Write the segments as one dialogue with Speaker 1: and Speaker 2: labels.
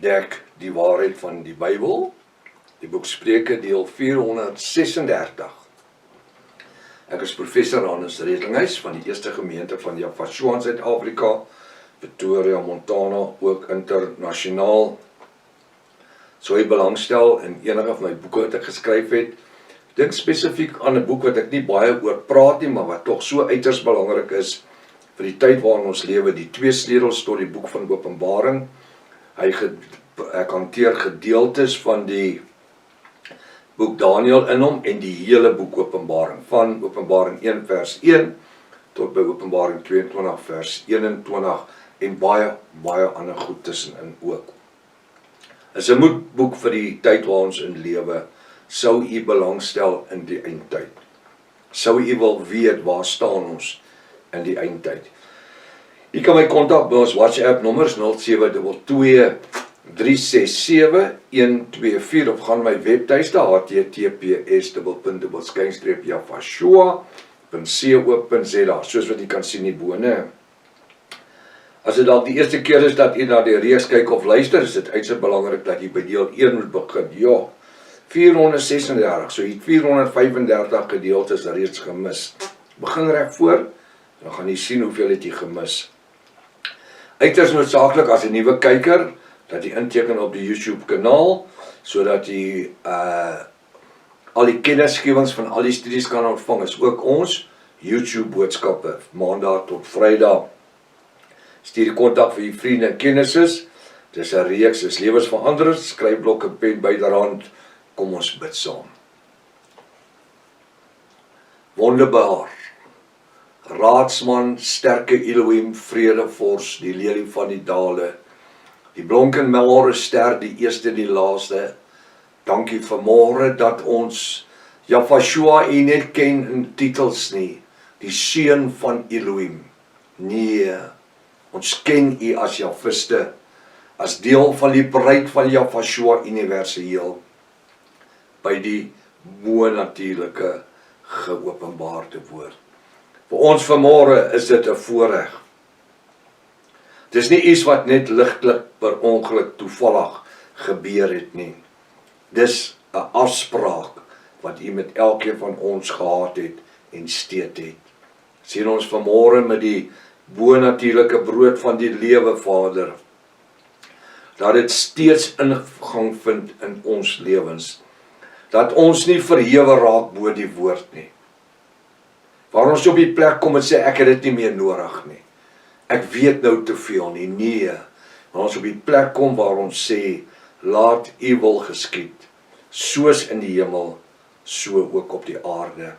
Speaker 1: ontdek die waarheid van die Bybel, die boek Spreuke deel 436. Ek is professor Hannes Redlinghuis van die Eerste Gemeente van Yafashua in Suid-Afrika, Pretoria, Montana, ook internasionaal. So jy belangstel in enige van my boeke wat ek geskryf het. Ek dink spesifiek aan 'n boek wat ek nie baie oor praat nie, maar wat tog so uiters belangrik is vir die tyd waarin ons lewe, die 2 sleutels tot die boek van Openbaring. Ek hanteer gedeeltes van die boek Daniël in hom en die hele boek Openbaring, van Openbaring 1 vers 1 tot by Openbaring 22 vers 21 en baie ander goed tussenin ook. Is 'n moedboek vir die tyd waar ons in lewe. Sou u belangstel in die eindtyd? Sou u wil weet waar staan ons in die eindtyd? U kan my kontak by ons WhatsApp nommers 0722 367 124 of gaan my webtuiste https://yafashua.co.za, soos wat u kan sien hierbo. As dit dalk die eerste keer is dat u na die reeks kyk of luister, is dit uiters belangrik dat u by deel 1 moet begin. Ja, 436, so jy het 435 gedeeltes reeds gemis. Begin reg voor, dan gaan jy sien hoeveel het jy gemis. Uiters noodsaaklik as 'n nuwe kyker, dat jy inteken op die YouTube kanaal, sodat jy al die kennisgewings van al die studies kan ontvang, is ook ons YouTube boodskappe, maandag tot Vrydag. Stuur die kontak vir die vriende en kennisses. Dis 'n reeks, dis lewensveranderend, skryfblok en pen byderhand. Kom ons bid saam. Wonderbaar, raadsman, sterke Elohim, vredevors, die lelie van die dale, die blonk en melre ster, die eerste en die laaste. Dankie vanmôre dat ons Yafashua u net ken in titels nie, die seun van Elohim. Nee, ons ken u as Jafiste, as deel van die bruid van Yafashua universeel, by die bo-natuurlike geopenbaarde woord. Vir ons vanmôre is dit 'n voorreg. Dis nie iets wat net ligtelik per ongeluk toevallig gebeur het nie. Dis 'n afspraak wat u met elkeen van ons gehad het en steeds het. Sien ons vanmôre met die bo-natuurlike brood van die lewe, Vader, dat dit steeds ingang vind in ons lewens. Dat ons nie verhewe raak bo die woord nie. Waar ons op die plek kom en sê, ek het dit nie meer nodig nie. Ek weet nou te veel nie. Nee, waar ons op die plek kom waar ons sê, laat u wil geskied, soos in die hemel, so ook op die aarde.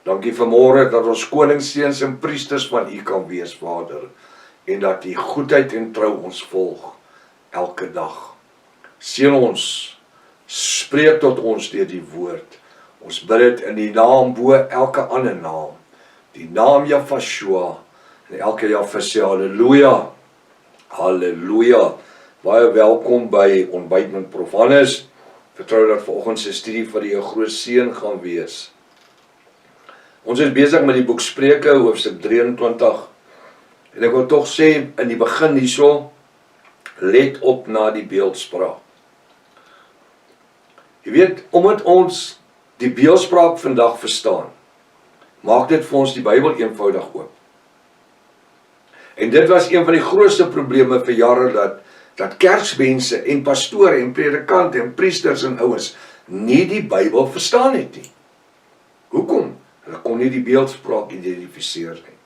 Speaker 1: Dankie vanmôre dat ons koningsseuns en priesters van u kan wees, Vader, en dat u goedheid en trou ons volg, elke dag. Seën ons, spreek tot ons deur die woord. Ons bid dit in die naam bo elke ander naam, die naam Yafashua, en elke Jafase, halleluja, halleluja. Baie welkom by Ontbyt met Prof Hannes. Vertrou dat vanoggend se studie vir u 'n groot seën gaan wees. Ons is besig met die boek Spreuke, hoofstuk 23, en ek wil tog sê, in die begin hierso, let op na die beeldspraak. Jy weet, omdat ons die beeldspraak vandag verstaan, maak dit vir ons die Bybel eenvoudig oop. En dit was een van die grootste probleme vir jare, dat kerksmense en pastore en predikante en priesters en ouens nie die Bybel verstaan het nie. Hoekom? Hulle kon nie die beeldspraak identifiseer nie.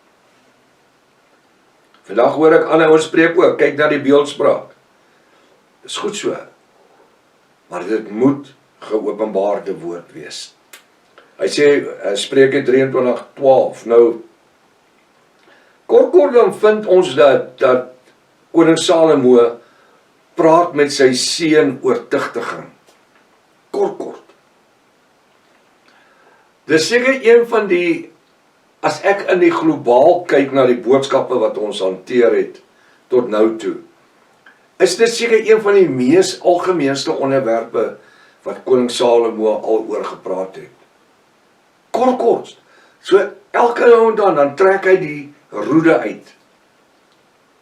Speaker 1: Vandag hoor ek ander ouens spreek ook, kyk na die beeldspraak. Is goed so, maar dit moet geopenbaarde woord wees. Hy sê, Spreuke 23:12, nou, kort dan vind ons dat koning Salomo praat met sy seun oor tugtiging. Kort. Dis seker een van die, as ek in die globaal kyk na die boodskappe wat ons hanteer het, tot nou toe, is dit seker een van die mees algemeenste onderwerpe wat koning Salomo al oor gepraat het. Kort. So elke nou en dan trek hy die roede uit.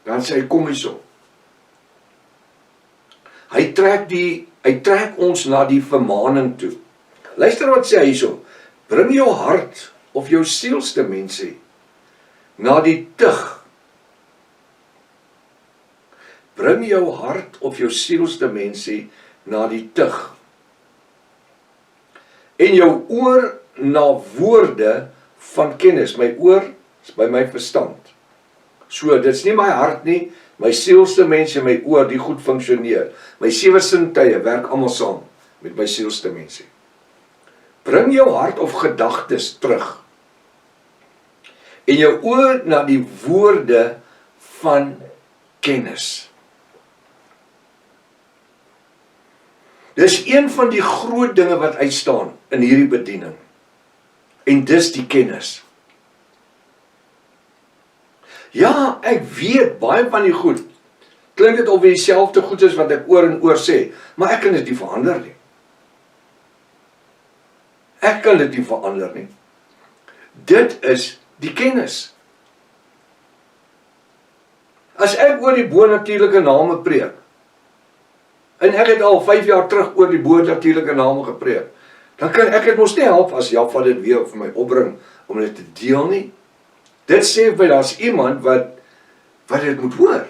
Speaker 1: Dan sê hy, kom hierso. Hy trek ons na die vermaning toe. Luister wat sê hy so, bring jou hart of jou sielsdimensie na die tug. Bring jou hart of jou sielsdimensie na die tug. En jou oor na woorde van kennis. My oor is by my verstand. So, dit is nie my hart nie, my sielsdimensie, my oor, die goed funksioneer. My 7 sintuie werk almal saam met my sielsdimensie. Bring jou hart of gedagtes terug. En jou oor na die woorde van kennis. Dis een van die groot dinge wat uitstaan in hierdie bediening. En dis die kennis. Ja, ek weet baie van die goed. Klink dit of dieselfde goed is wat ek oor en oor sê, maar ek kan dit nie verander nie. Ek kan dit nie verander nie. Dit is die kennis. As ek oor die bonatuurlike name preek, en ek het al 5 jaar terug oor die bonatuurlike name gepreek, dan kan ek dit mos nie help as Jaffa dit weer vir my opbring om dit te deel nie. Dit sê vir daar's iemand wat dit moet hoor.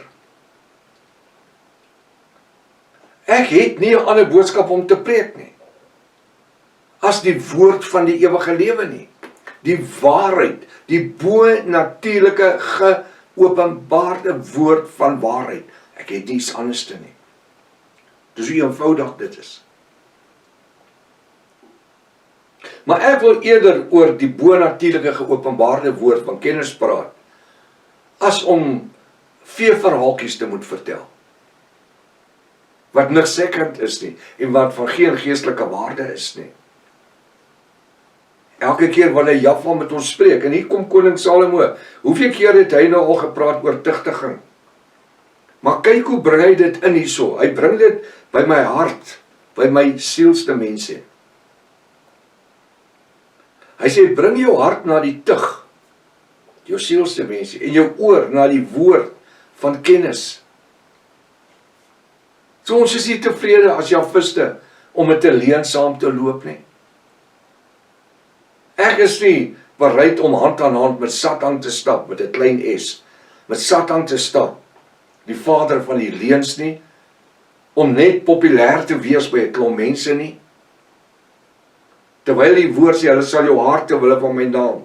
Speaker 1: Ek het nie 'n ander boodskap om te preek nie, as die woord van die ewige lewe nie. Die waarheid, die bonatuurlike geopenbaarde woord van waarheid. Ek het niets anders te nie. Dis hoe eenvoudig dit is. Maar ek wil eerder oor die bonatuurlike geopenbaarde woord van kennis praat, as om veeverhaaltjies te moet vertel. Wat niks sekerd is nie, en wat van geen geestelike waarde is nie. Elke keer wanneer Jaffa met ons spreek, en hier kom koning Salomo, hoeveel keer het hy nou al gepraat oor tugtiging? Maar kyk hoe bring hy dit in hierso. Hy bring dit by my hart, by my sielsdimensie. Hy sê, bring jou hart na die tug, jou sielsdimensie, en jou oor na die woord van kennis. So ons is nie tevrede as Jafiste om met 'n leuen saam te loop nie. Ek is nie bereid om hand aan hand met Satan te stap, met 'n klein s, met Satan te stap, die vader van die leuns nie, om net populêr te wees by 'n klomp mense nie. Terwyl die woord sê, hulle sal jou hart te wille van my naam.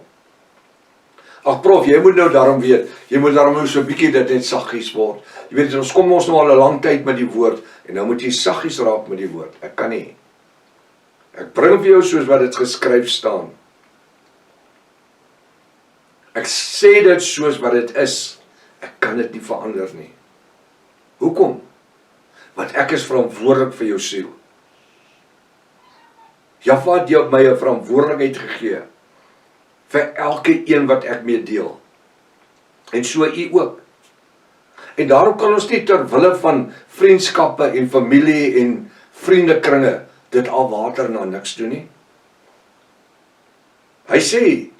Speaker 1: Ag prof, jy moet nou daarom weet, jy moet daarom nou so 'n bietjie dit net saggies word. Jy weet, ons kom ons nou al 'n lang tyd met die woord, en nou moet jy saggies raak met die woord. Ek kan nie. Ek bring vir jou soos wat dit geskryf staan. Ek sê dit soos wat dit is. Ek kan dit nie verander nie. Hoekom? Want ek is verantwoordelik vir jou siel. Jaffa het my 'n verantwoordelikheid gegee vir elke een wat ek mee deel. En so u ook. En daarom kan ons nie ter wille van vriendskappe en familie en vriendekringe dit al water na niks doen nie. Hy sê,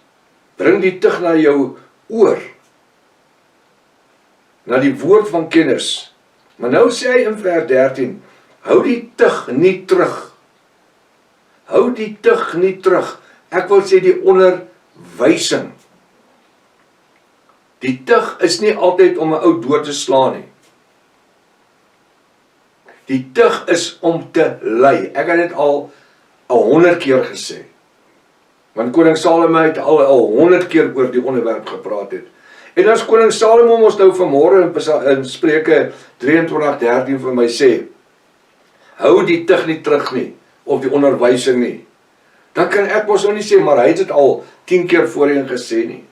Speaker 1: bring die tug na jou oor, na die woord van kennis. Maar nou sê hy in vers 13, hou die tug nie terug. Hou die tug nie terug. Ek wil sê die onderwysing. Die tug is nie altyd om 'n ou dood te slaan nie. Die tug is om te lei. Ek het dit al 100 keer gesê. Want koning Salomo het al 100 keer oor die onderwerp gepraat het. En as koning Salomo ons nou vanmôre in Spreuke 23:13 vir my sê, hou die tug nie terug nie, of die onderwysing nie, dan kan ek mos nou nie sê, maar hy het dit al 10 keer voorheen gesê nie.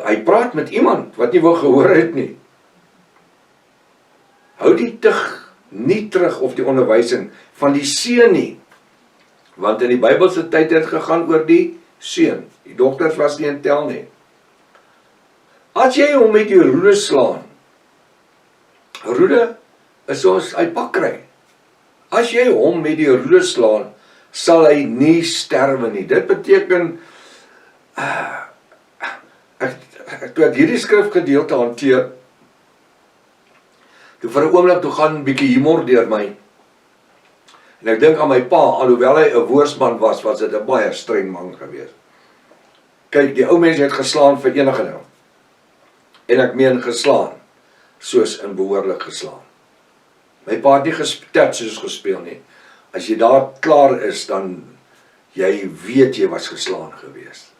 Speaker 1: Hy praat met iemand wat nie wil gehoor het nie. Hou die tug nie terug, of die onderwysing van die seun nie, want in die Bybelse tyd het gegaan oor die seun. Die dogters was nie in tel nie. As jy hom met die roede slaan, roede is soos uit pak kry. As jy hom met die roede slaan, sal hy nie sterwe nie. Dit beteken, toe ek hierdie skrifgedeelte hanteer, Toe vir 'n oomblik toe gaan 'n bietjie humor deur my. En ek dink aan my pa, alhoewel hy 'n woordsman was dit 'n baie streng man geweest. Kyk, die ou mense het geslaan vir enige ding. En ek meen geslaan, soos in behoorlik geslaan. My pa het nie soos gespeel nie. As jy daar klaar is, dan jy weet jy was geslaan geweest.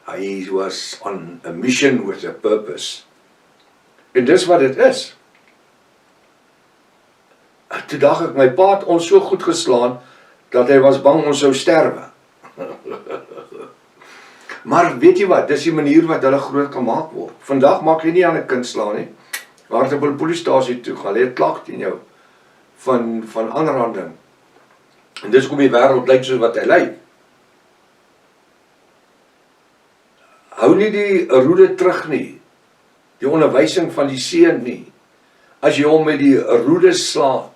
Speaker 1: Hy was on a mission with a purpose. En dis wat dit is. Toe dag ek, my pa het ons so goed geslaan, dat hy was bang ons sou sterwe. Maar weet jy wat, dis die manier wat hulle groot gemaak word. Vandag maak jy nie aan 'n kind slaan nie. Waar jy op 'n polisiestasie toe gaan, lê klak teen jou van aanranding. En dis hoekom die wêreld lyk soos wat hy lyk. Hou nie die roede terug nie. Die onderwysing van die seun nie. As jy hom met die roede slaan.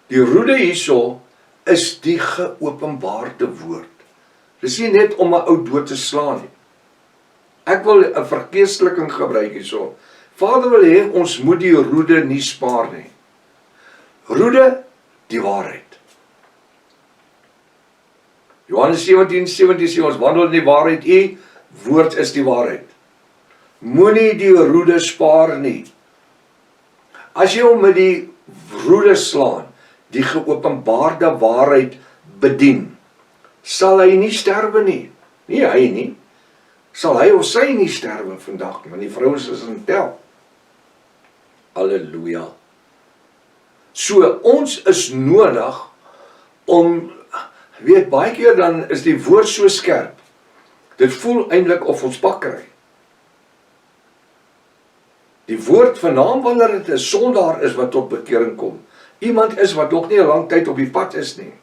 Speaker 1: Die roede hierso is die geopenbaarde woord. Dis nie net om 'n ou dood te slaan nie. Ek wil 'n vergeestelikking gebruik hierso. Vader wil hê ons moet die roede nie spaar nie. Roede, die waarheid. Johannes 17:17 sê ons wandel in die waarheid, u woord is die waarheid. Moenie die roede spaar nie. As jy hom met die roede slaan, die geopenbaarde waarheid bedien, sal hy nie sterwe nie. Nie hy nie. Sal hy of sy nie sterwe vandag, want die vrouens is in tel. Halleluja. So, ons is nodig om, weet, baie keer dan is die woord so skerp, dit voel eintlik of ons pak kry. Die woord vernaam wanneer dit 'n sondaar is wat tot bekering kom. Iemand is wat nog nie 'n lang tyd op die pad is nie.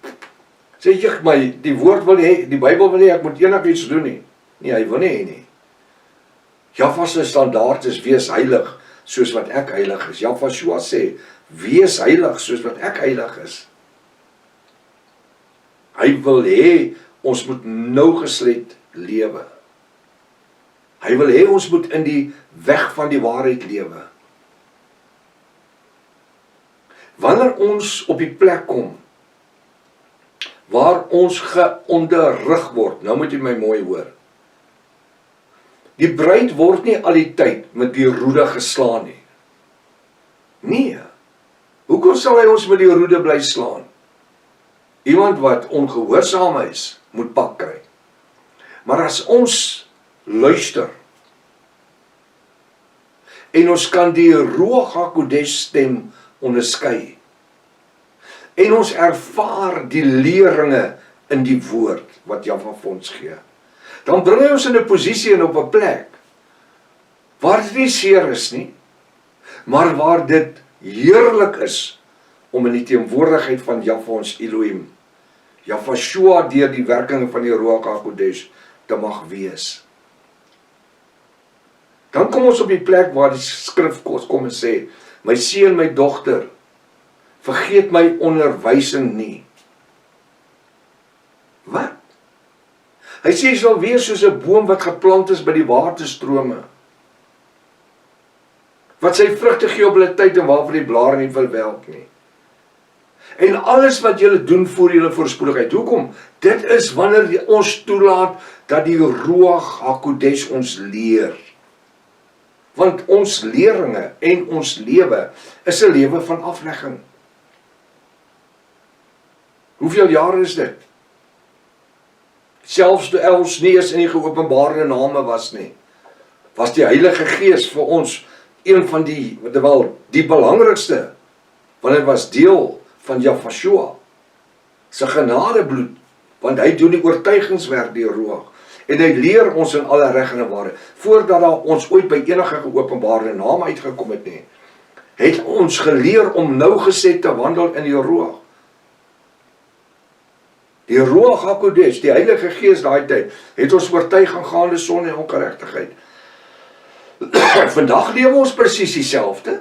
Speaker 1: Sê jy my, die woord wil hê, die Bybel wil hê ek moet enigiets doen nie. Nee, hy wil nie hê nie. Jahwe se standaard is wees heilig soos wat ek heilig is. Jahwe sê, wees heilig soos wat ek heilig is. Hy wil hê ons moet nougeslet lewe. Hy wil hê ons moet in die weg van die waarheid lewe. Wanneer ons op die plek kom waar ons geonderrig word, nou moet jy my mooi hoor. Die bruid word nie al die tyd met die roede geslaan nie. Nee. Hoekom sal hy ons met die roede bly slaan? Iemand wat ongehoorsaam is, moet pak kry. Maar as ons luister, en ons kan die Ruach HaKodesh stem onderskei, en ons ervaar die leringe in die woord, wat Jahwe vir ons gee, dan bring hy ons in 'n posisie en op 'n plek, waar dit nie seer is nie, maar waar dit heerlik is, om in die teenwoordigheid van Jahwe ons Elohim, Jahwe deur die werking van die Ruach HaKodesh, te mag wees. Dan kom ons op die plek waar die skrif kom en sê, my seun, my dogter, vergeet my onderwysing nie. Wat? Hy sê, jy sal wees soos 'n boom wat geplant is by die waterstrome, wat sy vrugte gee op hulle tyd en waarvan die blare nie verwelk nie. En alles wat julle doen voor julle voorspoedigheid. Hoekom? Dit is wanneer ons toelaat dat die Ruach HaKodesh ons leer. Want ons leringe en ons lewe is 'n lewe van aflegging. Hoeveel jare is dit? Selfs toe ons nie eens in die geopenbaarde name was nie, was die Heilige Gees vir ons een van die belangrikste, want dit was deel van Jahwe se genadebloed, want hy doen die oortuigingswerk die Ruach, en hy leer ons in alle reg en waarheid, voordat daar ons ooit by enige geopenbaarde naam uitgekom het nie, het ons geleer om nougeset te wandel in die Ruach. Die Ruach HaKodesh, die Heilige Gees daai tyd, het ons oortuig aangaande sonde en ongeregtigheid. Vandag lewe ons presies dieselfde.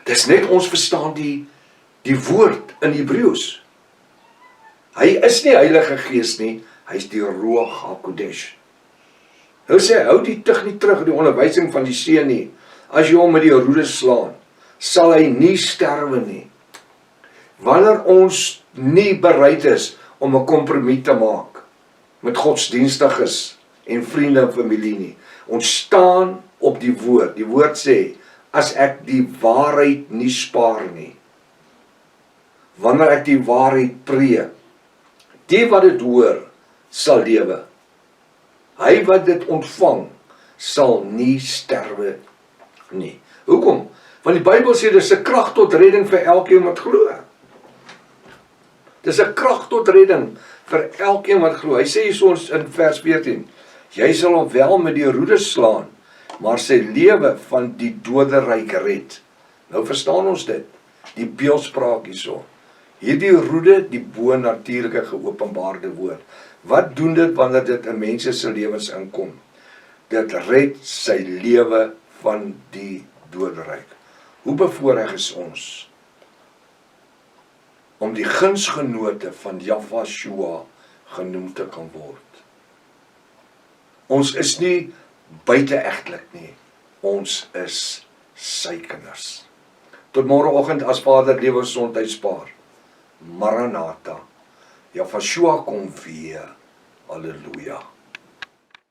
Speaker 1: Dis net ons verstaan die woord in Hebreëus. Hy is nie Heilige Gees nie, hy is die Ruach HaKodesh. Hy sê, hou die tug nie terug, die onderwysing van die seun nie, as jy hom met die roede slaan. sal hy nie sterwe nie. Wanneer ons nie bereid is om 'n kompromie te maak met godsdienstiges en vriende en familie nie. Ons staan op die woord. Die woord sê, as ek die waarheid nie spaar nie, wanneer ek die waarheid preek, die wat dit hoor, sal lewe. Hy wat dit ontvang, sal nie sterwe nie. Hoekom? Want die Bybel sê, dis 'n krag tot redding vir elkeen wat glo. Dis 'n krag tot redding vir elkeen wat glo. Hy sê hier soms in vers 14, jy sal hom wel met die roede slaan, maar sy lewe van die doderyk red. Nou verstaan ons dit, die beeldspraak hierso. Hierdie roede, die bo-natuurlike geopenbaarde woord. Wat doen dit wanneer dit in mense se lewens inkom? Dit red sy lewe van die doderyk. Hoe bevoorreg is ons om die gunsgenote van Jahweh genoem te kan word. Ons is nie buiteegtelik nie, ons is sy kinders. Tot môreoggend as Vader lewe ons gesondheid spaar. Maranatha, Jahweh kom weer. Halleluja.